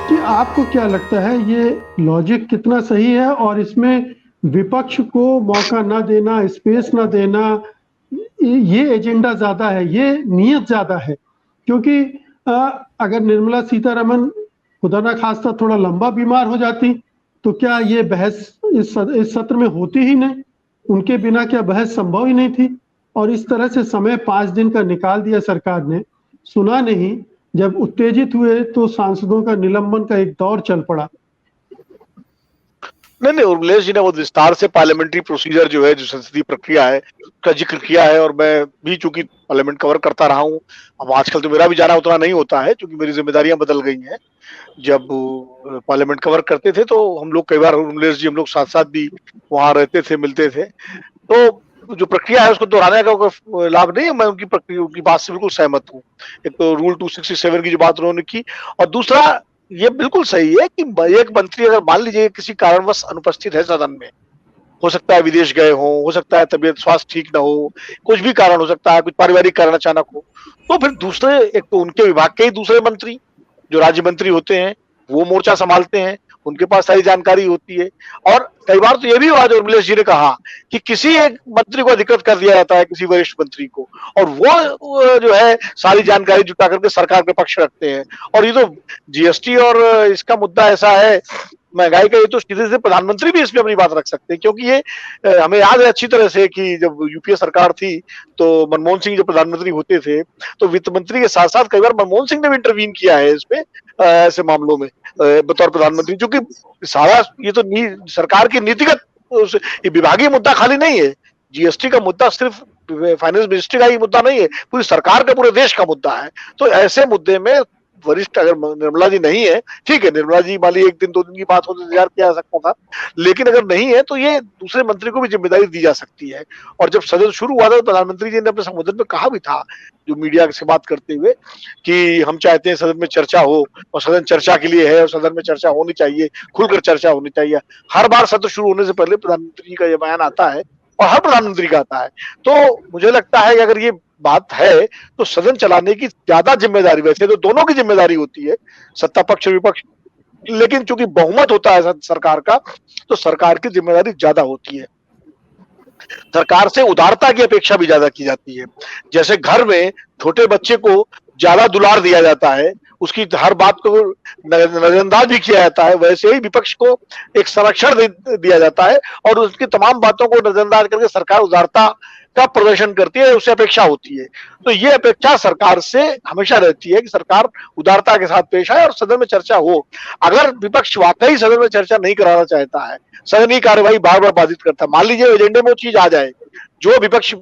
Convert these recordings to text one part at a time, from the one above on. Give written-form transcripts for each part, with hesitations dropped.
जी, आपको क्या लगता है ये लॉजिक कितना सही है और इसमें विपक्ष को मौका ना देना, स्पेस ना देना, ये एजेंडा ज़्यादा है, ये नीयत ज़्यादा है? क्योंकि अ, अगर निर्मला सीतारमण खुदा ना खास्ता थोड़ा लंबा बीमार हो जाती, तो क्या ये बहस इस सत्र में होती ही नहीं? उनके बिना क्या बहस संभव ही नहीं थी? और इस तरह से समय 5 दिन का निकाल दिया सरकार ने, सुना नहीं, जब उत्तेजित हुए तो सांसदों का निलंबन का एक दौर चल पड़ा। नहीं, उर्मिलेश जी ने बहुत विस्तार से पार्लियामेंट्री प्रोसीजर जो है, जो संसदीय प्रक्रिया है, उसका जिक्र किया है और मैं भी चूंकि पार्लियामेंट कवर करता रहा हूँ, अब आजकल तो मेरा भी जाना उतना नहीं होता है क्योंकि मेरी जिम्मेदारियां बदल गई हैं। जब पार्लियामेंट कवर करते थे तो हम लोग कई बार उर्मिलेश जी हम लोग साथ साथ भी वहां रहते थे, मिलते थे। तो जो प्रक्रिया है उसको दोहराने का कोई लाभ नहीं है, मैं उनकी प्रक्रिया की बात से बिल्कुल सहमत हूँ। एक तो रूल 267 की जो बात उन्होंने की, और दूसरा ये बिल्कुल सही है कि एक मंत्री अगर मान लीजिए किसी कारणवश अनुपस्थित है सदन में, हो सकता है विदेश गए हो सकता है तबीयत स्वास्थ्य ठीक ना हो, कुछ भी कारण हो सकता है, कुछ पारिवारिक कारण अचानक हो, तो फिर दूसरे एक तो उनके विभाग के ही दूसरे मंत्री जो राज्य मंत्री होते हैं वो मोर्चा संभालते हैं, उनके पास सारी जानकारी होती है। और कई बार तो ये भी हुआ जो उर्मिलेश जी ने कहा कि किसी एक मंत्री को अधिकृत कर दिया जाता है, किसी वरिष्ठ मंत्री को, और वो जो है सारी जानकारी जुटा करके सरकार के पक्ष रखते हैं। और ये तो जीएसटी और इसका मुद्दा ऐसा है, महंगाई का, ये तो सीधे से प्रधानमंत्री भी इसमें अपनी बात रख सकते हैं, क्योंकि ये हमें याद है अच्छी तरह से कि जब यूपीए सरकार थी तो मनमोहन सिंह जब प्रधानमंत्री होते थे तो वित्त मंत्री के साथ साथ कई बार मनमोहन सिंह ने भी इंटरवीन किया है इसमें, ऐसे मामलों में बतौर प्रधानमंत्री, क्योंकि सारा ये तो सरकार की नीतिगत ये विभागीय मुद्दा खाली नहीं है। जीएसटी का मुद्दा सिर्फ फाइनेंस मिनिस्ट्री का ही मुद्दा नहीं है, पूरी सरकार का, पूरे देश का मुद्दा है। तो ऐसे मुद्दे में वरिष्ठ अगर निर्मला जी नहीं है, ठीक है, निर्मला जी वाली एक दिन दो दिन की बात हो तो इंतजार किया जा सकता था, लेकिन अगर नहीं है तो ये दूसरे मंत्री को भी जिम्मेदारी दी जा सकती है। और जब सदन शुरू हुआ था तो प्रधानमंत्री जी ने अपने संबोधन में कहा भी था, जो मीडिया से बात करते हुए, कि हम चाहते हैं सदन में चर्चा हो और सदन चर्चा के लिए है और सदन में चर्चा होनी चाहिए, खुलकर चर्चा होनी चाहिए। हर बार सत्र शुरू होने से पहले प्रधानमंत्री जी का यह बयान आता है और हर प्रधानमंत्री का आता है। तो मुझे लगता है कि अगर ये बात है तो सदन चलाने की ज्यादा जिम्मेदारी, वैसे तो दोनों की जिम्मेदारी होती है, सत्ता पक्ष और विपक्ष, लेकिन चूंकि बहुमत होता है सरकार का तो सरकार की जिम्मेदारी ज्यादा होती है। सरकार से उदारता की अपेक्षा भी ज्यादा की जाती है। जैसे घर में छोटे बच्चे को ज्यादा दुलार दिया जाता है, उसकी हर बात को नजरअंदाज भी किया जाता है, वैसे ही विपक्ष को एक संरक्षण दिया जाता है और उसकी तमाम बातों को नजरअंदाज करके सरकार उदारता का प्रदर्शन करती है, उससे अपेक्षा होती है। तो ये अपेक्षा सरकार से हमेशा रहती है कि सरकार उदारता के साथ पेश आए और सदन में चर्चा हो। अगर विपक्ष वाकई सदन में चर्चा नहीं कराना चाहता है, सदन की कार्यवाही बार बार बाधित करता है, मान लीजिए एजेंडे में वो चीज आ जाए जो विपक्ष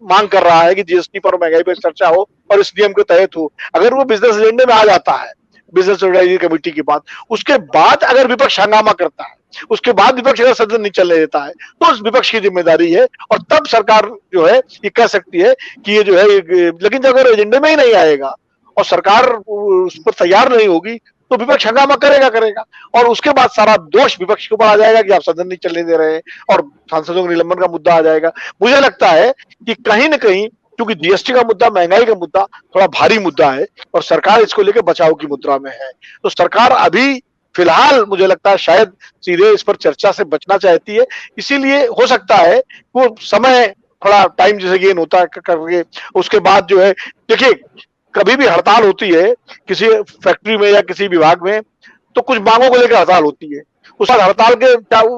मांग कर रहा है कि जीएसटी पर महंगाई पर चर्चा हो और इस नियम के तहत हो, अगर वो बिजनेस एजेंडे में आ जाता है, बिजनेस एडवाइजरी कमेटी की बात, उसके बाद अगर विपक्ष हंगामा करता है, उसके बाद विपक्ष अगर सदन नहीं चलने देता है तो उस विपक्ष की जिम्मेदारी है और तब सरकार जो है ये कह सकती है कि ये जो है, लेकिन जब अगर एजेंडे में ही नहीं आएगा और सरकार उस पर तैयार नहीं होगी तो विपक्ष हंगामा करेगा और उसके बाद सारा दोष विपक्ष के ऊपर आ जाएगा कि आप सदन नहीं चलने दे रहे हैं और सांसदों के निलंबन का मुद्दा आ जाएगा। मुझे लगता है कि कहीं ना कहीं, क्योंकि जीएसटी का मुद्दा, महंगाई का मुद्दा थोड़ा भारी मुद्दा है और सरकार इसको लेकर बचाव की मुद्रा में है, तो सरकार अभी फिलहाल मुझे लगता है शायद सीधे इस पर चर्चा से बचना चाहती है। इसीलिए हो सकता है वो समय थोड़ा टाइम जैसे गेन होता है करके उसके बाद जो है, देखिए कभी भी हड़ताल होती है किसी फैक्ट्री में या किसी विभाग में तो कुछ मांगों को लेकर हड़ताल होती है, उस बाद हड़ताल के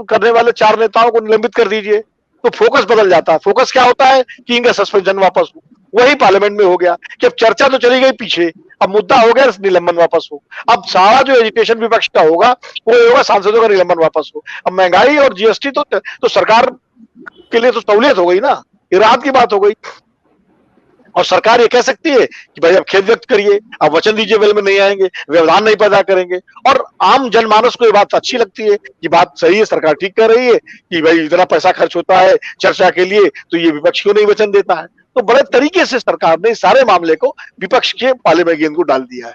करने वाले 4 नेताओं को निलंबित कर दीजिए तो फोकस बदल जाता है। फोकस क्या होता है कि इनका सस्पेंशन वापस हो, वही पार्लियामेंट में हो गया कि अब चर्चा तो चली गई पीछे, अब मुद्दा हो गया निलंबन वापस हो। अब सारा जो एजिटेशन विपक्ष का होगा वो होगा सांसदों का निलंबन वापस हो। अब महंगाई और जीएसटी तो सरकार के लिए तो सहूलियत हो गई ना, ये राहत की बात हो गई और सरकार ये कह सकती है कि भाई अब खेद व्यक्त करिए, अब वचन दीजिए वेल में नहीं आएंगे, व्यवधान नहीं पैदा करेंगे। और आम जनमानस को ये बात अच्छी लगती है कि बात सही है, सरकार ठीक कर रही है कि भाई इतना पैसा खर्च होता है चर्चा के लिए तो ये विपक्ष क्यों नहीं वचन देता है। तो बड़े तरीके से सरकार ने सारे मामले को विपक्ष के पाले में गेंद को डाल दिया है।